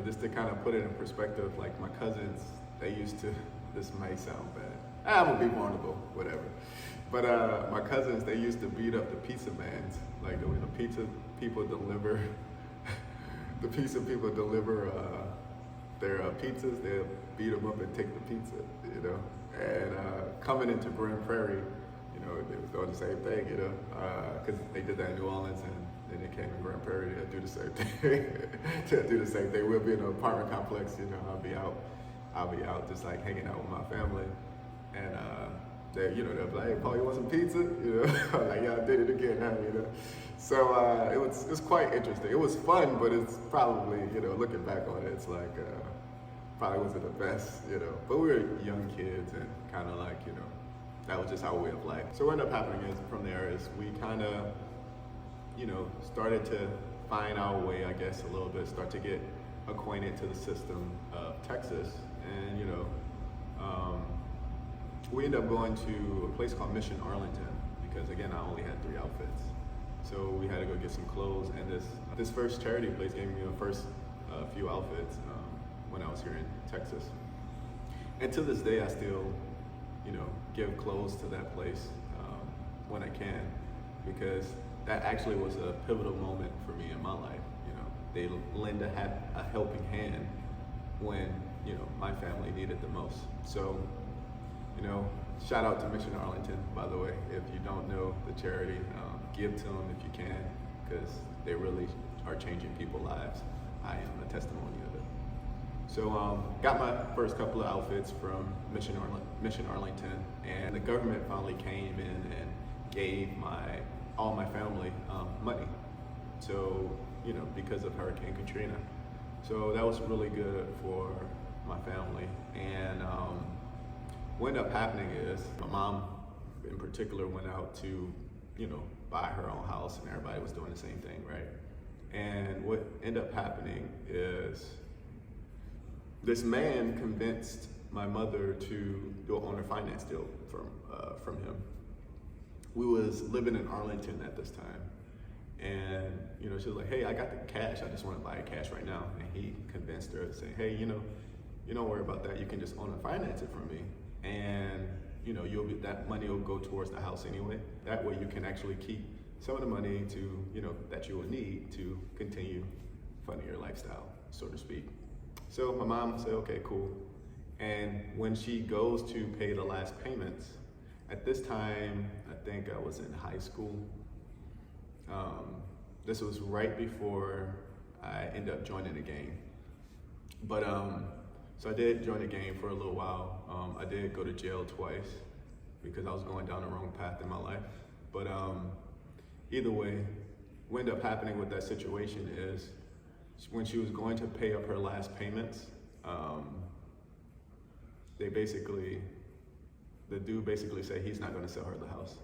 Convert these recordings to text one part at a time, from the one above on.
just to kind of put it in perspective, like my cousins, they used to, this might sound bad. I'm gonna be vulnerable, whatever. But my cousins, they used to beat up the pizza vans. Like when the pizza people deliver, the pizza people deliver their pizzas, they'll beat them up and take the pizza, And coming into Grand Prairie, they was doing the same thing, because they did that in New Orleans and then they came to Grand Prairie, they'll do the same thing. They'll do the same thing. We'll be in an apartment complex, I'll be out just like hanging out with my family. And they'll be like, hey, Paul, you want some pizza? I'm like, yeah, I did it again, So it was quite interesting. It was fun, but it's probably, looking back on it, it's like, probably wasn't the best, But we were young kids and kind of like, that was just our way of life. So what ended up happening is from there is we kind of, started to find our way, I guess, a little bit, start to get acquainted to the system of Texas. And, we ended up going to a place called Mission Arlington because, again, I only had 3 outfits. So we had to go get some clothes, and this first charity place gave me the first few outfits when I was here in Texas. And to this day, I still, give clothes to that place when I can, because that actually was a pivotal moment for me in my life. They lend a helping hand when, my family needed the most. So, shout out to Mission Arlington, by the way. If you don't know the charity, give to them if you can, because they really are changing people's lives. I am a testimony of it. So got my first couple of outfits from Mission Arlington, and the government finally came in and gave all my family money. So, because of Hurricane Katrina. So that was really good for my family. And what ended up happening is my mom in particular went out to, buy her own house, and everybody was doing the same thing, right? And what ended up happening is this man convinced my mother to do an owner finance deal from him. We was living in Arlington at this time, and she was like, "Hey, I got the cash. I just want to buy cash right now." And he convinced her to say, "Hey, you don't worry about that. You can just owner finance it from me, and that money will go towards the house anyway. That way, you can actually keep some of the money to that you will need to continue funding your lifestyle, so to speak." So my mom said, "Okay, cool." And when she goes to pay the last payments, at this time, I think I was in high school. This was right before I ended up joining the gang. But so I did join the gang for a little while. I did go to jail twice because I was going down the wrong path in my life. But either way, what ended up happening with that situation is when she was going to pay up her last payments, the dude basically said he's not going to sell her the house.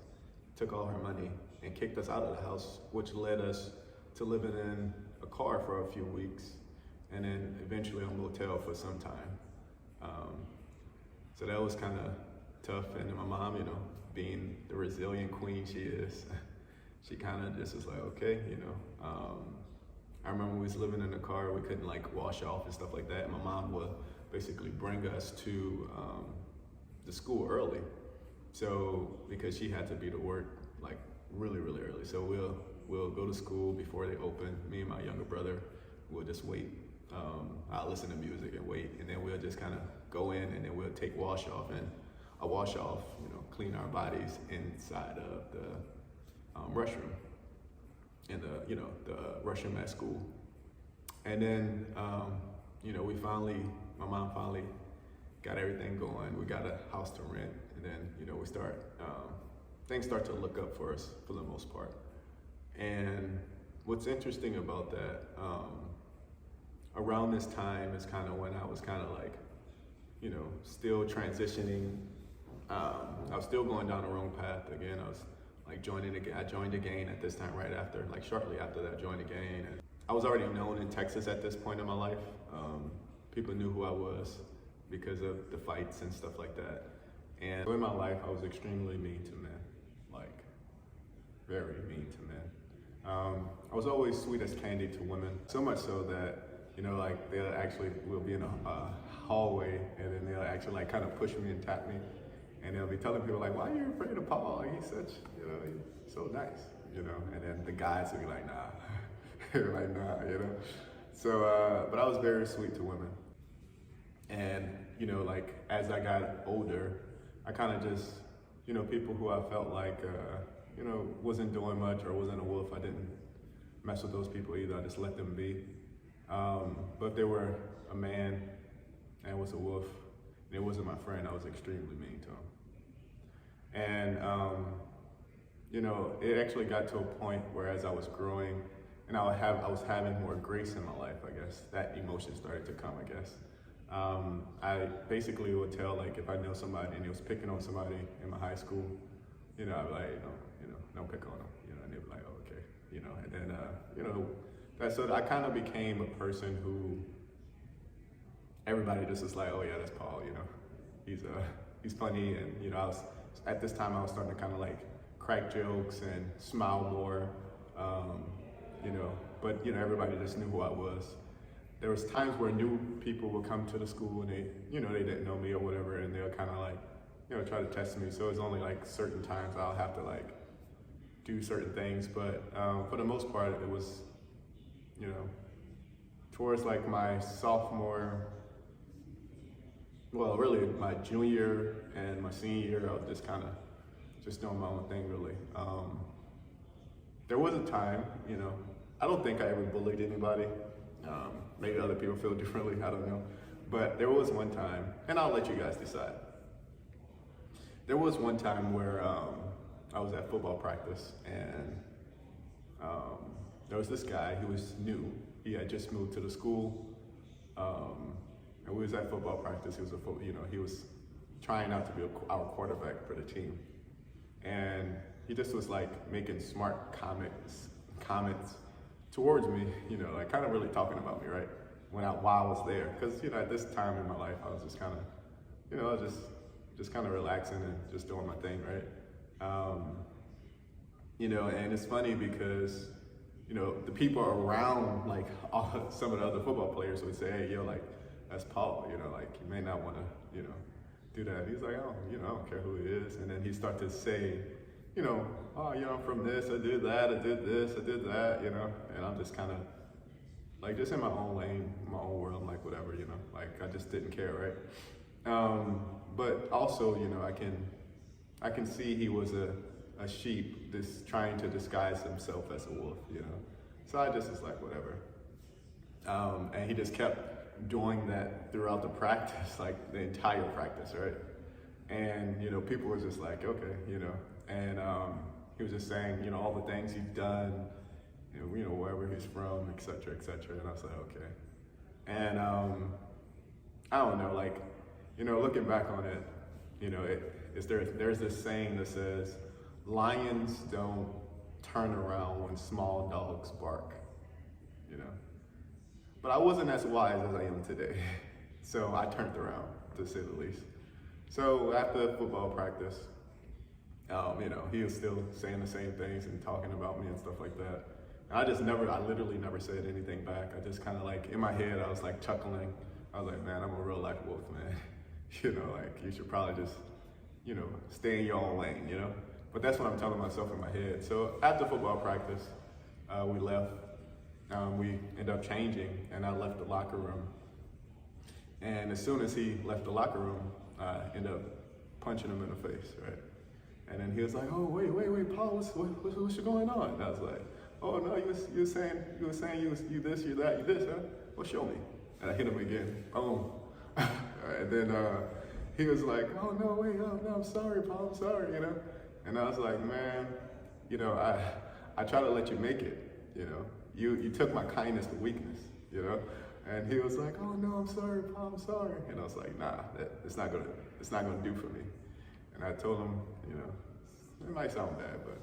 Took all her money and kicked us out of the house, which led us to living in a car for a few weeks, and then eventually a motel for some time. So that was kind of tough. And then my mom, being the resilient queen she is, she kind of just was like, okay, I remember we was living in the car, we couldn't like wash off and stuff like that. And my mom would basically bring us to the school early. So, because she had to be to work like really, really early. So we'll go to school before they open. Me and my younger brother will just wait. I'll listen to music and wait. And then we'll just kind of go in, and then we'll take wash off, and a wash off, clean our bodies inside of the restroom. In the restroom at school. And then, my mom finally got everything going. We got a house to rent, and then, things start to look up for us for the most part. And what's interesting about that, around this time is kind of when I was kind of like, still transitioning. I was still going down the wrong path again. I was like I joined the gang at this time right after, like shortly after that, I joined the gang. And I was already known in Texas at this point in my life. People knew who I was because of the fights and stuff like that. And in my life, I was extremely mean to men, like very mean to men. I was always sweet as candy to women, so much so that like we'll be in a hallway, and then they'll actually like kind of push me and tap me, and they'll be telling people like, why are you afraid of Paul? Like, he's such, he's so nice, and then the guys will be like, nah, they're like, nah. So, but I was very sweet to women. And, like as I got older, I kind of just, people who I felt like, wasn't doing much or wasn't a wolf, I didn't mess with those people either. I just let them be. But if they were a man and was a wolf, and it wasn't my friend, I was extremely mean to him. And, it actually got to a point where as I was growing and I was having more grace in my life, I guess, that emotion started to come, I guess. I basically would tell, like, if I know somebody and he was picking on somebody in my high school, I'd be like, don't pick on him, and they'd be like, oh, okay, and then, so I kind of became a person who everybody just is like, oh yeah, that's Paul, he's funny, and, at this time I was starting to kind of like crack jokes and smile more, but, everybody just knew who I was. There was times where new people would come to the school and they didn't know me or whatever, and they'll kind of like, try to test me. So it's only like certain times I'll have to like do certain things. But for the most part, it was, towards like my sophomore, well, really my junior and my senior year, I was just kind of just doing my own thing, really. There was a time, I don't think I ever bullied anybody. Maybe other people feel differently, I don't know. But there was one time, and I'll let you guys decide. There was one time where I was at football practice, and there was this guy who was new. He had just moved to the school, and we was at football practice. He was trying out to be our quarterback for the team. And he just was like making smart comments towards me, like kind of really talking about me, right? While I was there, because at this time in my life, I was just kind of, I was just kind of relaxing and just doing my thing, right? And it's funny because, the people around, like some of the other football players would say, hey, like that's Paul, like you may not want to, do that. He's like, oh, I don't care who he is, and then he started to say, oh, I'm from this, I did that, I did this, I did that, and I'm just kind of like just in my own lane, my own world, like whatever, like I just didn't care, right? But also, I can see he was a sheep just trying to disguise himself as a wolf, So I just was like, whatever. And he just kept doing that throughout the practice, like the entire practice, right? And, people were just like, okay, and he was just saying, all the things he's done, wherever he's from, et cetera, and I was like, okay. And I don't know, like, looking back on it, there's this saying that says, lions don't turn around when small dogs bark, But I wasn't as wise as I am today, so I turned around, to say the least. So after football practice, he was still saying the same things and talking about me and stuff like that. And I literally never said anything back. I just kind of like, in my head, I was like chuckling. I was like, man, I'm a real life wolf, man. Like you should probably just, stay in your own lane, But that's what I'm telling myself in my head. So after football practice, we left. We ended up changing, and I left the locker room. And as soon as he left the locker room, I ended up punching him in the face, right? And then he was like, oh, wait, Paul, what's going on? And I was like, oh no, you were saying you this, you that, you this, huh? Well, show me. And I hit him again, boom. And then he was like, oh no, wait, oh no, I'm sorry, Paul, I'm sorry, And I was like, man, I try to let you make it, You took my kindness to weakness, And he was like, oh no, I'm sorry, Paul, I'm sorry. And I was like, nah, it's not gonna do for me. And I told him, it might sound bad, but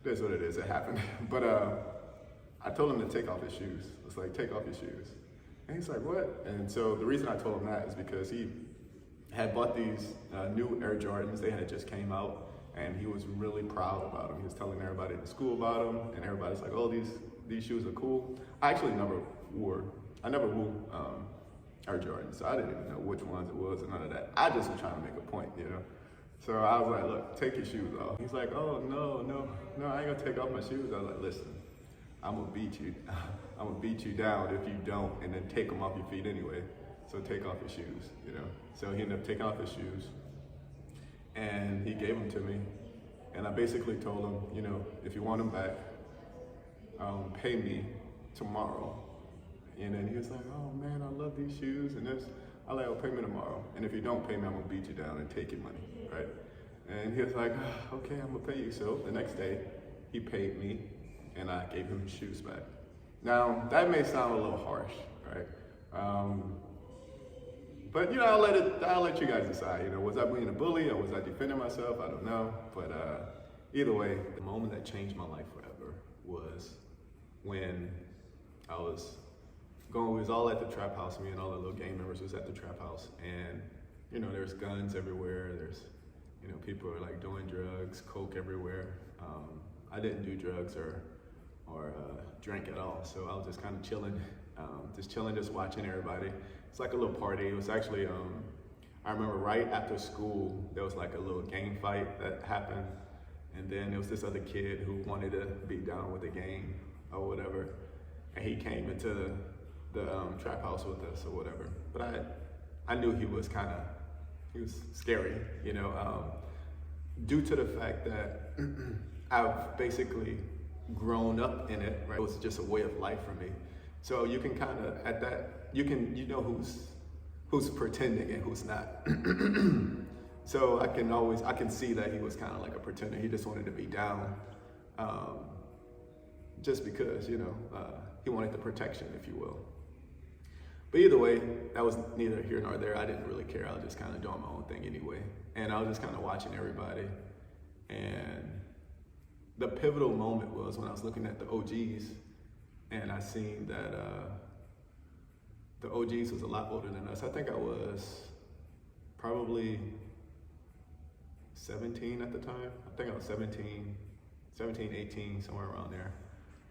it is what it is, it happened. But I told him to take off his shoes. It's like, take off your shoes. And he's like, what? And so the reason I told him that is because he had bought these new Air Jordans. They had just came out, and he was really proud about them. He was telling everybody in the school about them, and everybody's like, oh, these shoes are cool. I actually never wore I never wore Air Jordan, so I didn't even know which ones it was and none of that. I just was trying to make a point, you know. So I was like, look, take your shoes off. He's like, oh, no, I ain't gonna take off my shoes. I was like, listen, I'm gonna beat you. I'm gonna beat you down if you don't, and then take them off your feet anyway. So take off your shoes, you know. So he ended up taking off his shoes, and he gave them to me. And I basically told him, you know, if you want them back, pay me tomorrow. And then he was like, oh man, I love these shoes and this. I was like, oh, pay me tomorrow. And if you don't pay me, I'm gonna beat you down and take your money, right? And he was like, oh, okay, I'm gonna pay you. So the next day, he paid me and I gave him his shoes back. Now, that may sound a little harsh, right? But you know, I'll let you guys decide. You know, was I being a bully or was I defending myself? I don't know. But either way, the moment that changed my life forever was when we was all at the trap house. Me and all the little gang members was at the trap house, and you know, there's guns everywhere. There's, you know, people are like doing drugs, coke everywhere. I didn't do drugs or drink at all, so I was just kind of chilling, just watching everybody. It's like a little party. It was actually, I remember right after school, there was like a little gang fight that happened, and then there was this other kid who wanted to be down with the gang or whatever, and he came into the trap house with us or whatever. But I knew he was scary, you know, due to the fact that I've basically grown up in it, right? It was just a way of life for me. So you can kind of, at that, you know who's pretending and who's not. So I can see that he was kind of like a pretender. He just wanted to be down, just because, you know, he wanted the protection, if you will. But either way, that was neither here nor there. I didn't really care. I was just kind of doing my own thing anyway. And I was just kind of watching everybody. And the pivotal moment was when I was looking at the OGs, and I seen that the OGs was a lot older than us. I think I was probably 17 at the time. I think I was 17, 18, somewhere around there.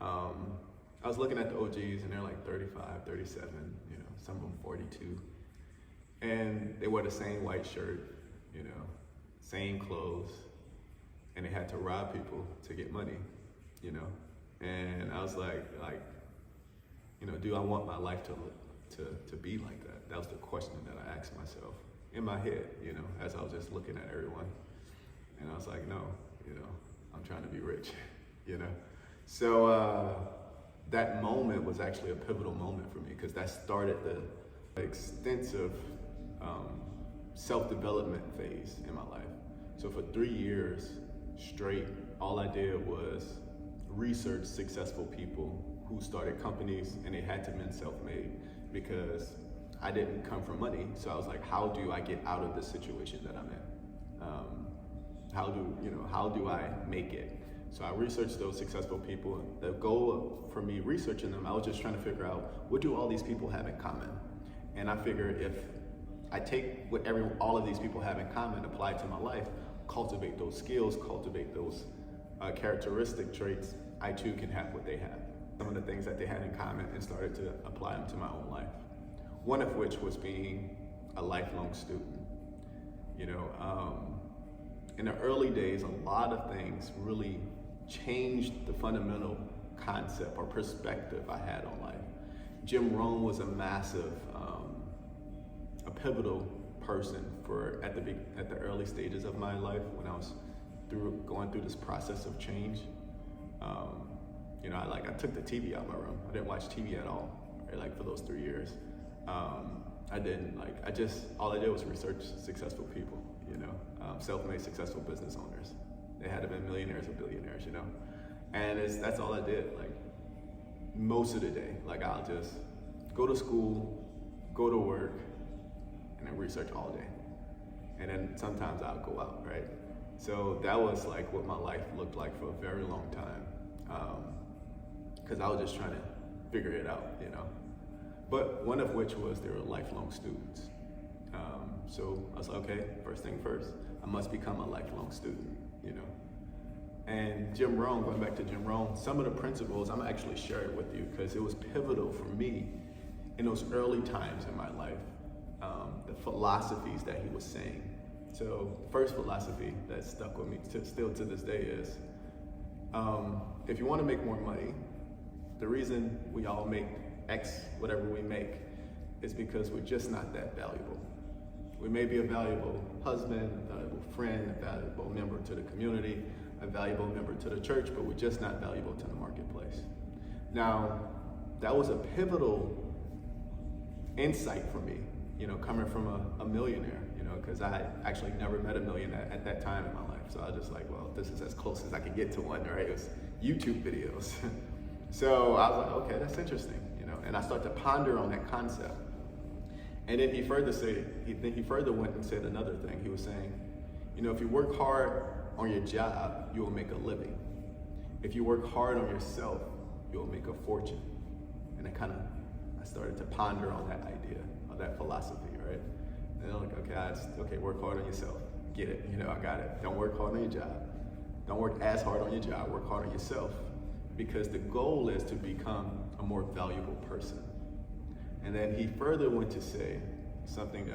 I was looking at the OGs, and they're like 35, 37, you know, some of them 42. And they wore the same white shirt, you know, same clothes, and they had to rob people to get money, you know. And I was like, you know, do I want my life to be like that? That was the question that I asked myself in my head, you know, as I was just looking at everyone. And I was like, no, you know, I'm trying to be rich, you know. So that moment was actually a pivotal moment for me, because that started the extensive self-development phase in my life. So for 3 years straight, all I did was research successful people who started companies, and they had to have been self-made, because I didn't come from money. So I was like, how do I get out of this situation that I'm in? How do I make it? So I researched those successful people. The goal for me researching them, I was just trying to figure out, what do all these people have in common? And I figured if I take what all of these people have in common, apply it to my life, cultivate those skills, cultivate those characteristic traits, I too can have what they have. Some of the things that they had in common, and started to apply them to my own life. One of which was being a lifelong student. You know, in the early days, a lot of things really changed the fundamental concept or perspective I had on life. Jim Rohn was a massive, a pivotal person at the early stages of my life, when I was going through this process of change. You know, I took the TV out of my room. I didn't watch TV at all, right, like for those 3 years. All I did was research successful people, you know, self-made successful business owners. They had to be millionaires or billionaires, you know. And that's all I did, like most of the day. Like, I'll just go to school, go to work, and then research all day. And then sometimes I'll go out, right? So that was like what my life looked like for a very long time. Because I was just trying to figure it out, you know. But one of which was they were lifelong students. So I was like, okay, first thing first, I must become a lifelong student, you know. And Jim Rohn, going back to Jim Rohn, some of the principles I'm actually sharing with you, because it was pivotal for me in those early times in my life, the philosophies that he was saying. So first philosophy that stuck with me still to this day is, if you want to make more money, the reason we all make X, whatever we make, is because we're just not that valuable. We may be a valuable husband, a valuable friend, a valuable member to the community, a valuable member to the church, but we're just not valuable to the marketplace. Now, that was a pivotal insight for me, coming from a millionaire, because I actually never met a millionaire at that time in my life. So I was just like, well, this is as close as I can get to one, right? It was YouTube videos. So I was like, okay, that's interesting, and I started to ponder on that concept. And then he further went and said another thing. He was saying, if you work hard on your job, you will make a living. If you work hard on yourself, you will make a fortune. And I started to ponder on that idea, on that philosophy, right? And I'm like, okay, work hard on yourself. Get it, I got it. Don't work hard on your job. Don't work as hard on your job, work hard on yourself. Because the goal is to become a more valuable person. And then he further went to say something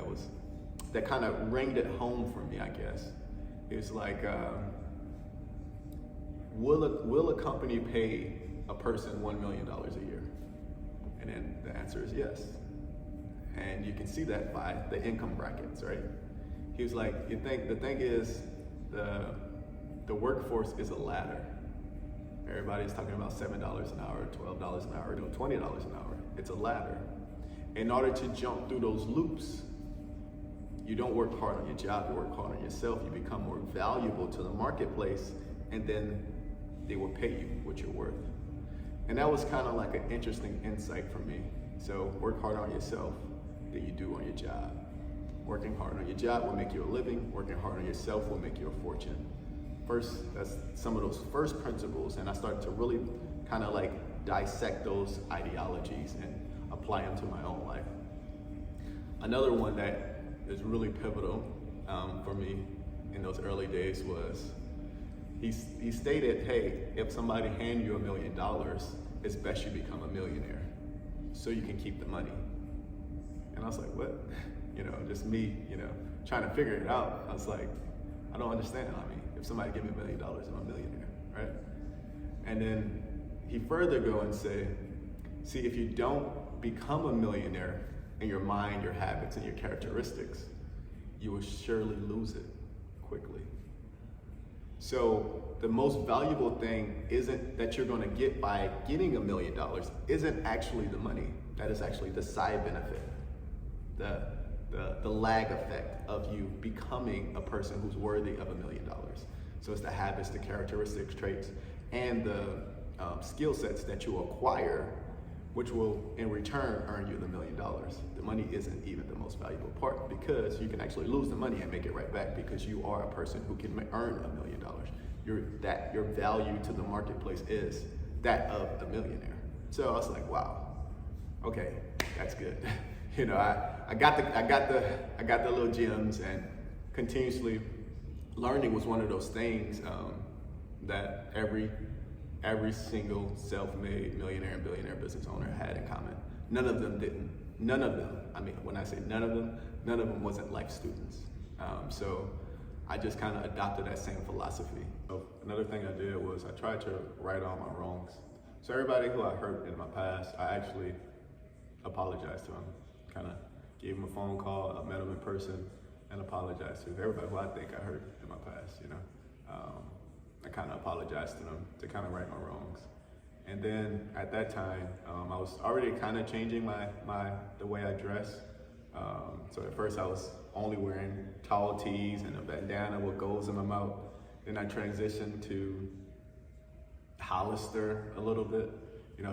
that kind of ringed it home for me, I guess. It's like, will a company pay a person $1 million a year? And then the answer is yes. And you can see that by the income brackets, right? He was like, the thing is, the workforce is a ladder. Everybody's talking about $7 an hour, $12 an hour, $20 an hour. It's a ladder. In order to jump through those loops, you don't work hard on your job, you work hard on yourself, you become more valuable to the marketplace, and then they will pay you what you're worth. And that was kind of like an interesting insight for me. So work hard on yourself than you do on your job. Working hard on your job will make you a living, working hard on yourself will make you a fortune. First, that's some of those first principles, and I started to really kind of like dissect those ideologies and apply them to my own life. Another one that is really pivotal for me in those early days was he stated, hey, if somebody hand you $1 million, it's best you become a millionaire so you can keep the money. And I was like, what? Just me, trying to figure it out. I was like, I don't understand. I mean, if somebody give me $1 million, I'm a millionaire, right? And then he further go and say, see, if you don't become a millionaire in your mind, your habits, and your characteristics, you will surely lose it quickly. So the most valuable thing isn't that you're going to get by getting $1 million, isn't actually the money. That is actually the side benefit, the lag effect of you becoming a person who's worthy of $1 million. So it's the habits, the characteristics, traits, and the skill sets that you acquire, which will in return earn you the $1 million. The money isn't even the most valuable part, because you can actually lose the money and make it right back, because you are a person who can earn $1 million. Your value to the marketplace is that of a millionaire. So I was like, wow, okay, that's good. I got the little gems, and continuously learning was one of those things that every single self-made millionaire and billionaire business owner had in common. None of them didn't. None of them, I mean, when I say none of them wasn't life students. So I just kind of adopted that same philosophy. So another thing I did was I tried to right all my wrongs. So everybody who I hurt in my past, I actually apologized to them. Kind of gave them a phone call, I met them in person, and apologized to everybody who I think I hurt in my past, I kind of apologized to them to kind of right my wrongs. And then at that time, I was already kind of changing the way I dress. So at first I was only wearing tall tees and a bandana with golds in my mouth. Then I transitioned to Hollister a little bit.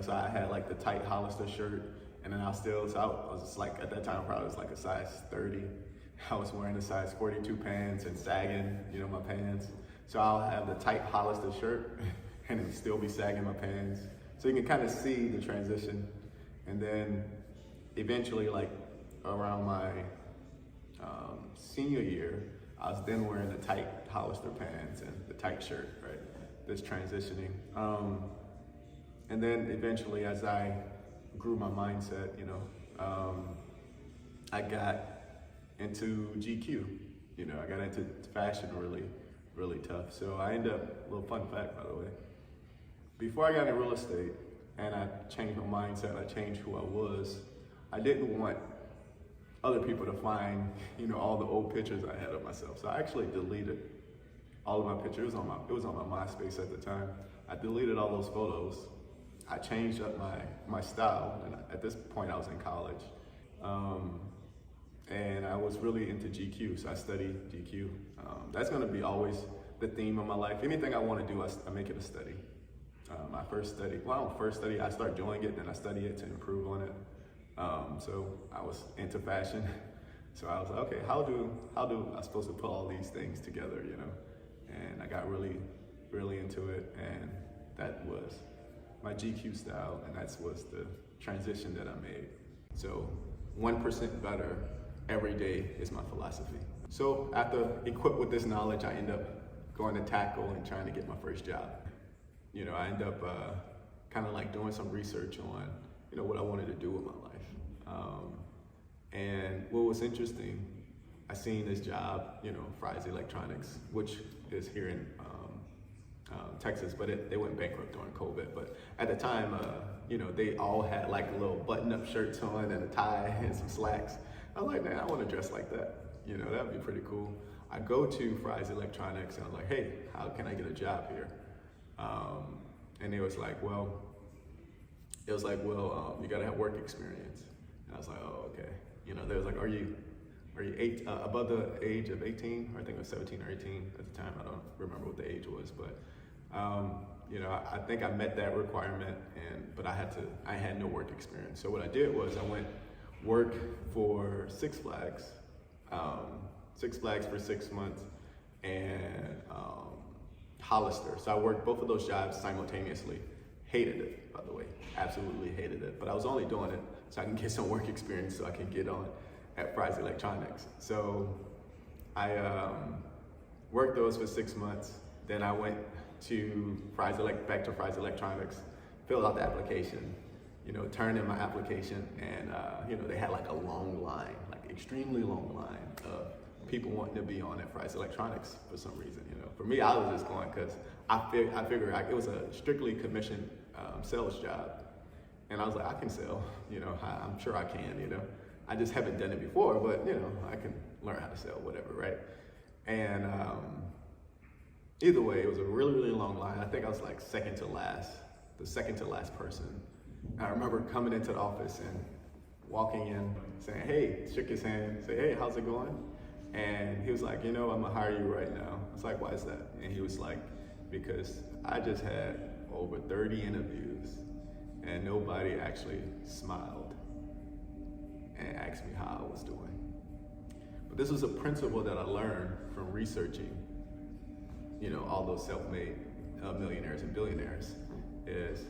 So I had like the tight Hollister shirt, and then I was like, at that time probably was like a size 30. I was wearing a size 42 pants and sagging, my pants. So I'll have the tight Hollister shirt and then still be sagging my pants. So you can kind of see the transition. And then eventually, like around my senior year, I was then wearing the tight Hollister pants and the tight shirt, right? This transitioning. And then eventually, as I grew my mindset, I got into GQ. I got into fashion really tough. So I ended up, a little fun fact by the way, before I got into real estate and I changed my mindset, I changed who I was, I didn't want other people to find, all the old pictures I had of myself. So I actually deleted all of my pictures. It was on my MySpace at the time. I deleted all those photos. I changed up my style, and at this point I was in college. And I was really into GQ, so I studied GQ. That's gonna be always the theme of my life. Anything I wanna do, I make it a study. I don't study, I start doing it, then I study it to improve on it. So I was into fashion. So I was like, okay, how do I supposed to put all these things together, And I got really into it, and that was my GQ style, and that was the transition that I made. So 1% better every day is my philosophy. So after equipped with this knowledge, I end up going to tackle and trying to get my first job. I end up kind of like doing some research on, what I wanted to do with my life. And what was interesting, I seen this job, Fry's Electronics, which is here in Texas, but they went bankrupt during COVID. But at the time, they all had like little button-up shirts on and a tie and some slacks. I was like, man, I want to dress like that. That'd be pretty cool. I go to Fry's Electronics and I'm like, hey, how can I get a job here? And they was like, well, you gotta have work experience. And I was like, oh, okay. They was like, are you above the age of 18? Or I think it was 17 or 18 at the time. I don't remember what the age was, but I think I met that requirement, but I had no work experience. So what I did was I went work for Six Flags for 6 months, and Hollister. So I worked both of those jobs simultaneously. Hated it, by the way, absolutely hated it. But I was only doing it so I can get some work experience so I can get on at Fry's Electronics. So I worked those for 6 months. Then I went to back to Fry's Electronics, filled out the application, turned in my application, and they had like a long line, like extremely long line of people wanting to be on at Fry's Electronics for some reason. For me, I was just going because I figured it was a strictly commission sales job, and I was like, I can sell, I'm sure I can, I just haven't done it before, but I can learn how to sell, whatever, right? And either way, it was a really long line. I think I was like the second to last person. And I remember coming into the office and walking in, saying, hey, shook his hand, say, hey, how's it going? And he was like, I'm gonna hire you right now. I was like, why is that? And he was like, because I just had over 30 interviews and nobody actually smiled and asked me how I was doing. But this was a principle that I learned from researching, all those self-made millionaires and billionaires, is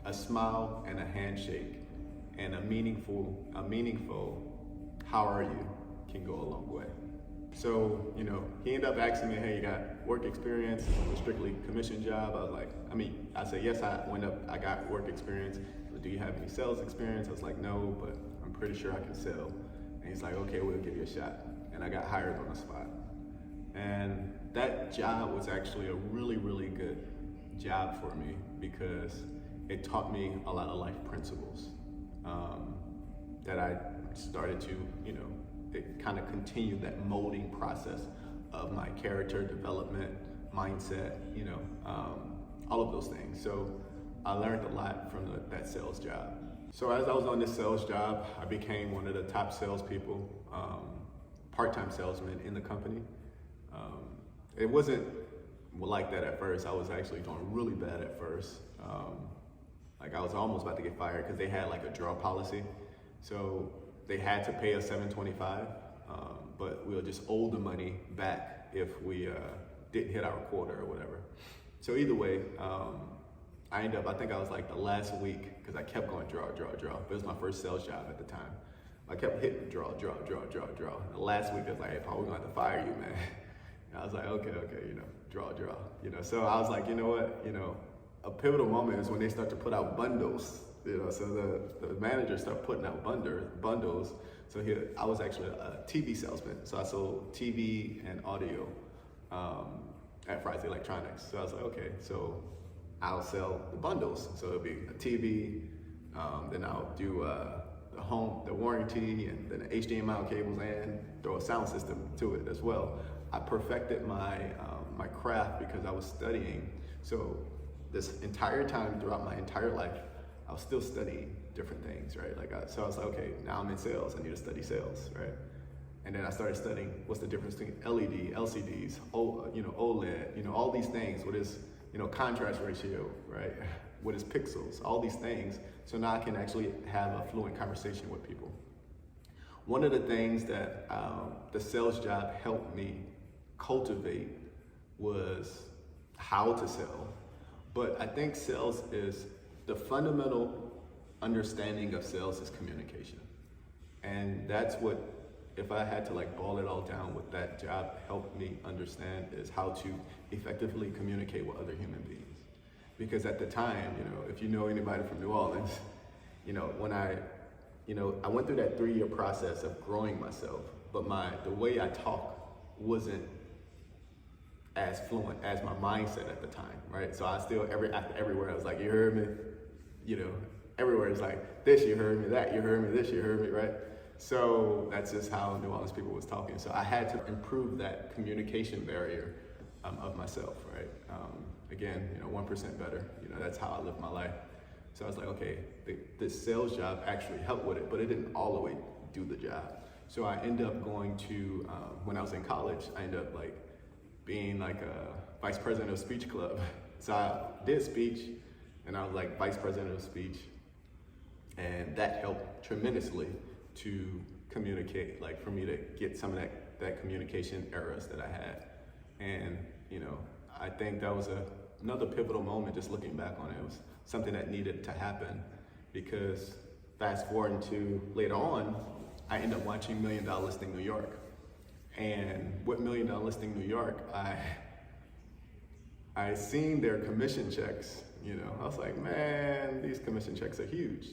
a smile and a handshake and a meaningful how are you can go a long way. So, he ended up asking me, hey, you got work experience? It was a strictly commission job. I was like, I said, yes, I got work experience. Do you have any sales experience? I was like, no, but I'm pretty sure I can sell. And he's like, okay, we'll give you a shot. And I got hired on the spot. And that job was actually a really good job for me because it taught me a lot of life principles that I started to, it kind of continued that molding process of my character development, mindset, all of those things. So I learned a lot from that sales job. So as I was on this sales job, I became one of the top salespeople, part-time salesman in the company. It wasn't like that at first. I was actually doing really bad at first. Like I was almost about to get fired because they had like a draw policy. So they had to pay us $725, but we'll just owe the money back if we didn't hit our quota or whatever. So either way, I think I was like the last week because I kept going draw. But it was my first sales job at the time. I kept hitting draw. And the last week I was like, hey, Paul, we're gonna have to fire you, man. And I was like, okay, draw. So I was like, you know what? A pivotal moment is when they start to put out bundles So the manager started putting out bundles. So I was actually a TV salesman. So I sold TV and audio at Fry's Electronics. So I was like, okay, so I'll sell the bundles. So it'll be a TV, then I'll do the warranty, and then the HDMI cables, and throw a sound system to it as well. I perfected my craft because I was studying. So this entire time, throughout my entire life, I was still studying different things, right? So I was like, okay, now I'm in sales, I need to study sales, right? And then I started studying what's the difference between LED, LCDs, OLED, all these things. What is, contrast ratio, right? What is pixels? All these things. So now I can actually have a fluent conversation with people. One of the things that the sales job helped me cultivate was how to sell. But I think sales is, the fundamental understanding of sales is communication. And that's what, if I had to boil it all down, what that job helped me understand is how to effectively communicate with other human beings. Because at the time, if you know anybody from New Orleans, when I went through that 3-year process of growing myself, but the way I talk wasn't as fluent as my mindset at the time, right? So I still, after everywhere, I was like, you heard me? Everywhere it's like, this, you heard me, that, you heard me, this, you heard me, right? So that's just how New Orleans people was talking. So I had to improve that communication barrier of myself, right? Again, 1% better, that's how I live my life. So I was like, okay, this sales job actually helped with it, but it didn't all the way do the job. So I ended up going to, when I was in college, I ended up being a vice president of speech club. So I did speech, and I was vice president of speech, and that helped tremendously to communicate, for me to get some of that communication errors that I had. And I think that was another pivotal moment, just looking back on it. It was something that needed to happen, because fast forward to later on, I ended up watching $1 Million Listing New York. And with $1 Million Listing New York, I seen their commission checks. I was like, man, these commission checks are huge.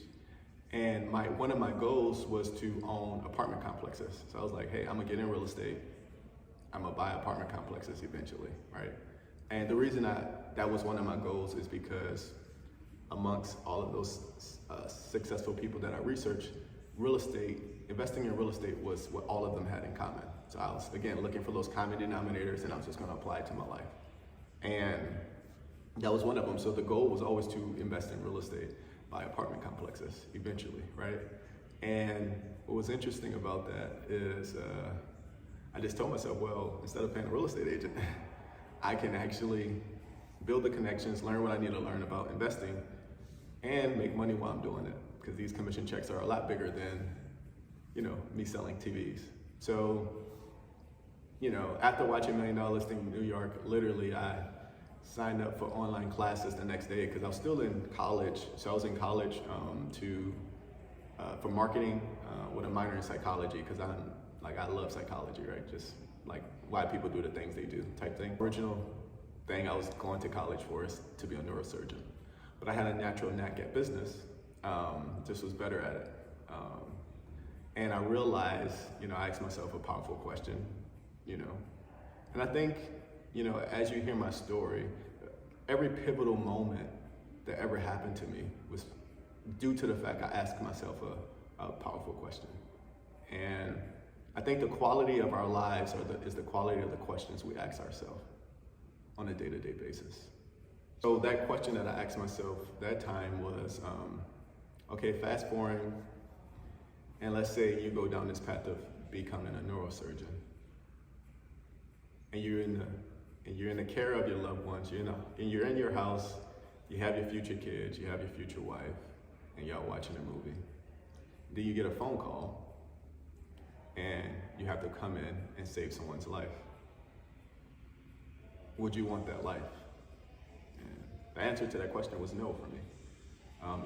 And one of my goals was to own apartment complexes. So I was like, hey, I'm gonna get in real estate. I'm gonna buy apartment complexes eventually, right? And the reason that was one of my goals is because amongst all of those successful people that I researched, investing in real estate was what all of them had in common. So I was, again, looking for those common denominators, and I was just gonna apply it to my life. And that was one of them. So the goal was always to invest in real estate, buy apartment complexes eventually, right? And what was interesting about that is I just told myself, well, instead of paying a real estate agent, I can actually build the connections, learn what I need to learn about investing, and make money while I'm doing it. Because these commission checks are a lot bigger than, me selling TVs. So, after watching $1 Million Listing New York, literally I signed up for online classes the next day, because I was still in college. So I was in college for marketing with a minor in psychology, because I love psychology, right? Just why people do the things they do type thing. Original thing I was going to college for is to be a neurosurgeon. But I had a natural knack at business, just was better at it. And I realized, I asked myself a powerful question, and I think, as you hear my story, every pivotal moment that ever happened to me was due to the fact I asked myself a powerful question. And I think the quality of our lives is the quality of the questions we ask ourselves on a day-to-day basis. So that question that I asked myself that time was, okay, fast forwarding, and let's say you go down this path of becoming a neurosurgeon, and you're in the care of your loved ones. You're in your house. You have your future kids. You have your future wife, and y'all watching a movie. Then you get a phone call, and you have to come in and save someone's life. Would you want that life? And the answer to that question was no for me.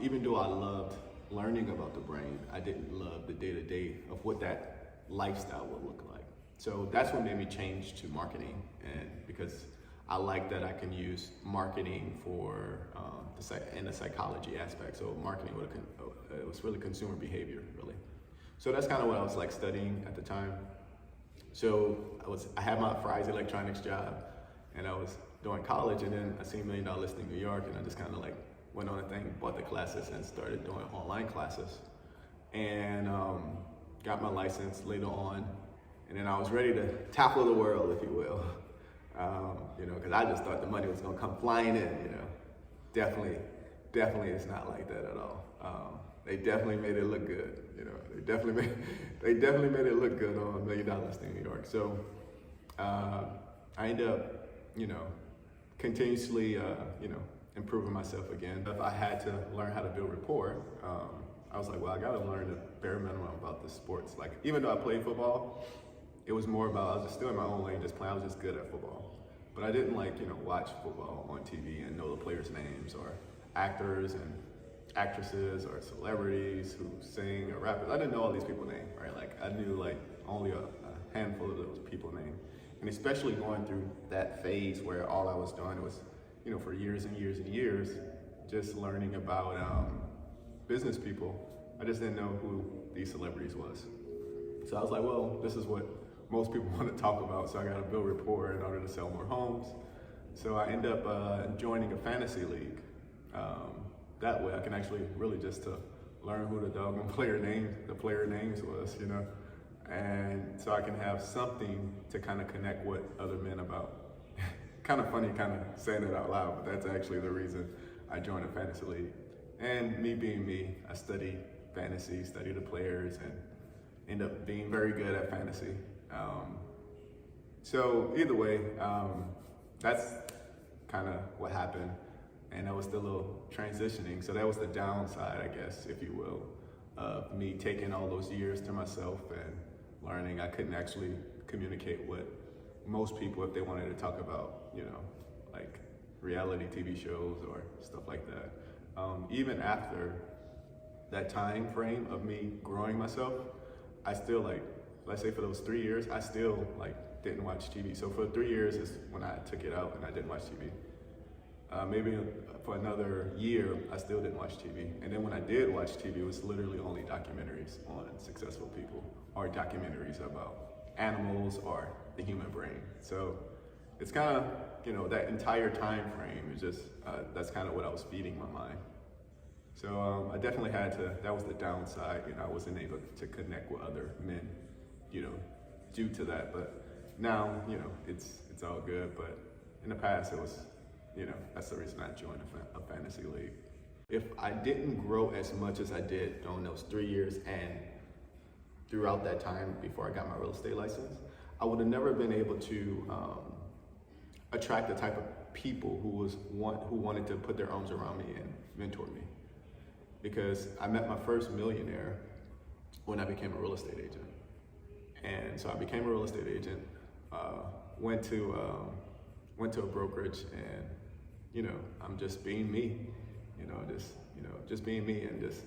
Even though I loved learning about the brain, I didn't love the day-to-day of what that lifestyle would look like. So that's what made me change to marketing, and because I like that I can use marketing for in the psychology aspect. So marketing it was really consumer behavior, really. So that's kind of what I was like studying at the time. So I had my Fry's electronics job, and I was doing college, and then I seen $1 Million Listing New York, and I just kind of like went on a thing, bought the classes, and started doing online classes, and got my license later on, and then I was ready to tackle the world, if you will, you know, because I just thought the money was gonna come flying in, you know. Definitely it's not like that at all. They definitely made it look good, you know. They definitely made it look good on $1 Million Listing New York. So I ended up, you know, continuously, you know, improving myself again. If I had to learn how to build rapport, I was like, well, I got to learn the bare minimum about the sports. Like, even though I played football, it was more about, I was just still in my own lane, just playing. I was just good at football. But I didn't like, you know, watch football on TV and know the players' names or actors and actresses or celebrities who sing or rappers. I didn't know all these people's names, right? Like, I knew like only a handful of those people's names. And especially going through that phase where all I was doing was, you know, for years and years and years, just learning about business people. I just didn't know who these celebrities was. So I was like, well, this is what most people want to talk about, so I got to build rapport in order to sell more homes. So I end up joining a fantasy league. That way I can actually really just to learn who the doggone player names was, you know. And so I can have something to kind of connect with other men about. Kind of funny kind of saying it out loud, but that's actually the reason I joined a fantasy league. And me being me, I study fantasy, study the players, and end up being very good at fantasy. So either way, that's kind of what happened. And that was the little transitioning. So that was the downside, I guess, if you will, of me taking all those years to myself and learning I couldn't actually communicate with most people if they wanted to talk about, you know, like reality TV shows or stuff like that. Even after that time frame of me growing myself, I still like, let's say for those 3 years, I still like didn't watch TV. So for 3 years is when I took it out and I didn't watch TV. Maybe for another year, I still didn't watch TV. And then when I did watch TV, it was literally only documentaries on successful people or documentaries about animals or the human brain. So it's kind of, you know, that entire time frame is just, that's kind of what I was feeding my mind. So I definitely had to, that was the downside, you know, I wasn't able to connect with other men, you know, due to that. But now, you know, it's all good. But in the past, it was, you know, that's the reason I joined a fantasy league. If I didn't grow as much as I did during those 3 years and throughout that time before I got my real estate license, I would have never been able to attract the type of people who wanted to put their arms around me and mentor me. Because I met my first millionaire when I became a real estate agent. And so I became a real estate agent, went to a brokerage, and, you know, I'm just being me, just being me, and just,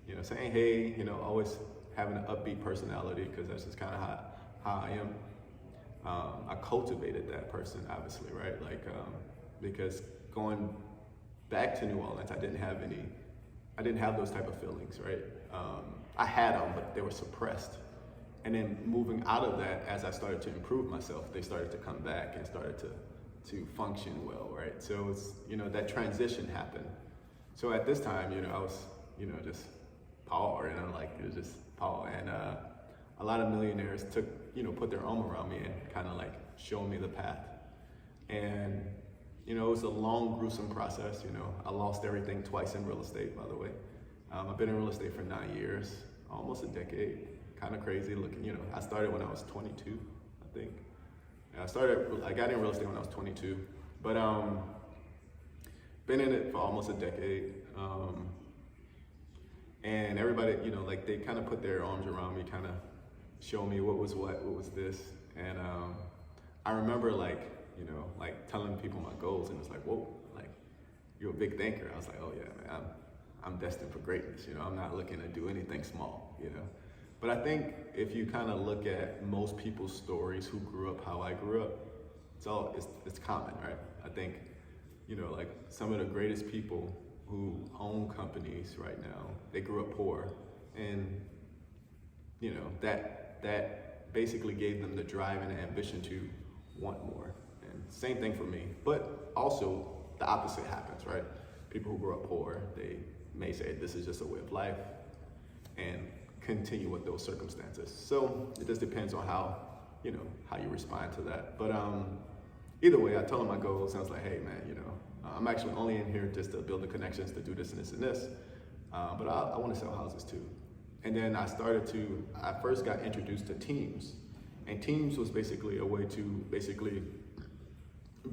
you know, saying, hey, you know, always having an upbeat personality, because that's just kind of how I am. I cultivated that person, obviously, right? Like, because going back to New Orleans, I didn't have those type of feelings, right? I had them, but they were suppressed. And then moving out of that, as I started to improve myself, they started to come back and started to function well, right? So it's, you know, that transition happened. So at this time, you know, I was, you know, just Paul, you know, like it was just Paul. And a lot of millionaires put their arm around me and kind of like showed me the path. And, you know, it was a long, gruesome process. You know, I lost everything twice in real estate, by the way. I've been in real estate for 9 years, almost a decade. Kind of crazy looking, you know. I started when I was 22, I think. I got in real estate when I was 22, but been in it for almost a decade. And everybody, you know, like they kind of put their arms around me, kind of show me what was this. And I remember like, you know, like telling people my goals, and it's like, whoa, like you're a big thinker. I was like, oh yeah, man, I'm destined for greatness. You know, I'm not looking to do anything small, you know. But I think if you kind of look at most people's stories who grew up how I grew up, it's common, right? I think, like some of the greatest people who own companies right now, they grew up poor, and that basically gave them the drive and the ambition to want more. And same thing for me, but also the opposite happens, right? People who grow up poor, they may say this is just a way of life and continue with those circumstances. So it just depends on how you respond to that. But either way, I told them my goals, and I was like, hey man, I'm actually only in here just to build the connections to do this and this and this, but I want to sell houses too. And then I first got introduced to Teams, and Teams was basically a way to basically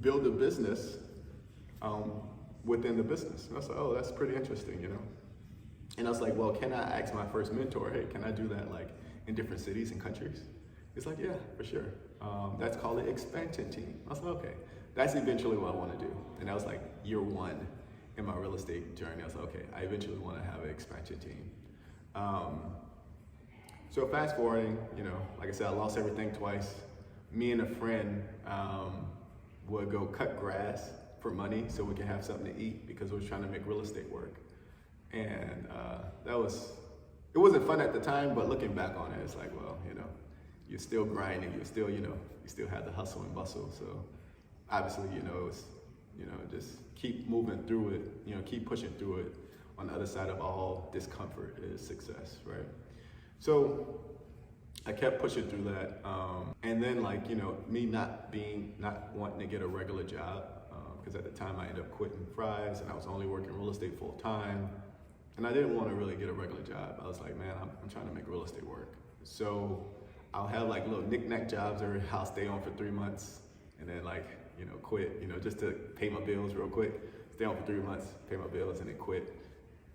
build a business within the business. And I was like, oh, that's pretty interesting, And I was like, well, can I ask my first mentor, hey, can I do that like in different cities and countries? He's like, yeah, for sure. That's called an expansion team. I was like, okay, that's eventually what I want to do. And that was like year one in my real estate journey. I was like, okay, I eventually want to have an expansion team. So fast forwarding, like I said, I lost everything twice. Me and a friend would go cut grass for money so we could have something to eat because we was trying to make real estate work. And it wasn't fun at the time, but looking back on it, it's like, well, you're still grinding, you still have the hustle and bustle. So obviously, it was, just keep moving through it, keep pushing through it. On the other side of all discomfort is success, right? So I kept pushing through that. And then me not wanting to get a regular job, because at the time I ended up quitting fries and I was only working real estate full time. And I didn't want to really get a regular job. I was like, man, I'm trying to make real estate work. So I'll have like little knick-knack jobs or I'll stay on for 3 months and then quit, just to pay my bills real quick. Stay on for 3 months, pay my bills, and then quit,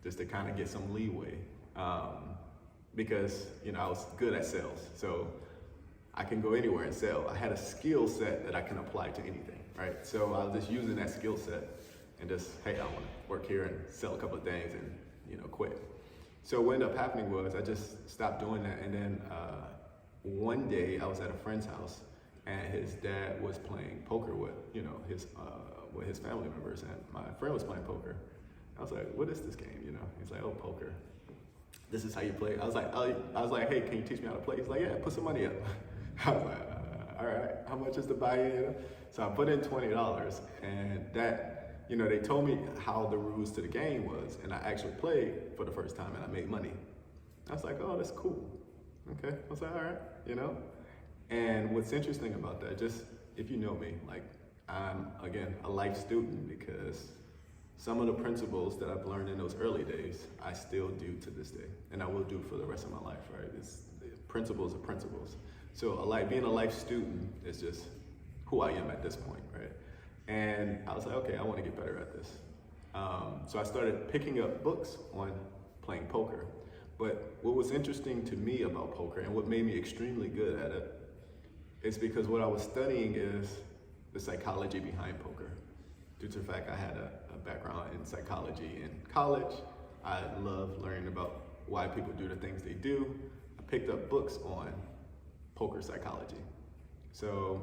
just to kind of get some leeway. Because, I was good at sales. So I can go anywhere and sell. I had a skill set that I can apply to anything, right? So I was just using that skill set and just, hey, I want to work here and sell a couple of things and, quit. So what ended up happening was I just stopped doing that. And then one day I was at a friend's house and his dad was playing poker with, with his family members, and my friend was playing poker. I was like, what is this game? He's like, oh, poker. This is how you play. I was like, hey, can you teach me how to play? He's like, yeah, put some money up. I was like, all right, how much is the buy-in? So I put in $20, and that, they told me how the rules to the game was, and I actually played for the first time, and I made money. I was like, oh, that's cool. Okay, I was like, all right, And what's interesting about that, just if you know me, like I'm, again, a life student, because some of the principles that I've learned in those early days, I still do to this day, and I will do for the rest of my life, right? Principles are principles. So being a life student is just who I am at this point, right? And I was like, okay, I want to get better at this. So I started picking up books on playing poker. But what was interesting to me about poker and what made me extremely good at it is because what I was studying is the psychology behind poker. Due to the fact I had a background in psychology in college, I love learning about why people do the things they do. I picked up books on poker psychology. So,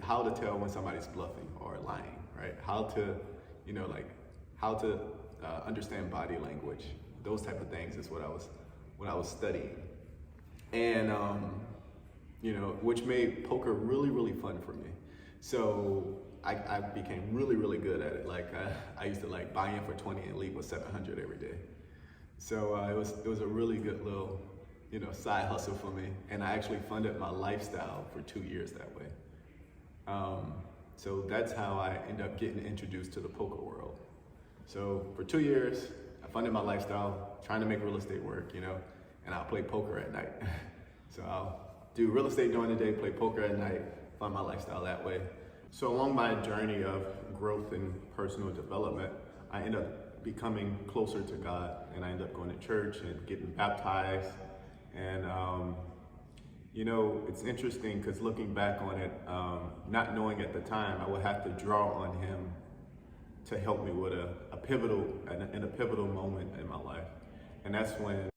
how to tell when somebody's bluffing or lying, right? How to, understand body language. Those type of things is what I was studying. And, which made poker really, really fun for me. So I became really, really good at it. Like I used to buy in for 20 and leave with 700 every day. So it was a really good little, side hustle for me. And I actually funded my lifestyle for 2 years that way. So that's how I ended up getting introduced to the poker world. So for 2 years, I funded my lifestyle, trying to make real estate work, and I'll play poker at night. So I'll do real estate during the day, play poker at night, fund my lifestyle that way. So along my journey of growth and personal development, I ended up becoming closer to God, and I ended up going to church and getting baptized. And it's interesting because looking back on it, not knowing at the time, I would have to draw on Him to help me with a pivotal moment in my life. And that's when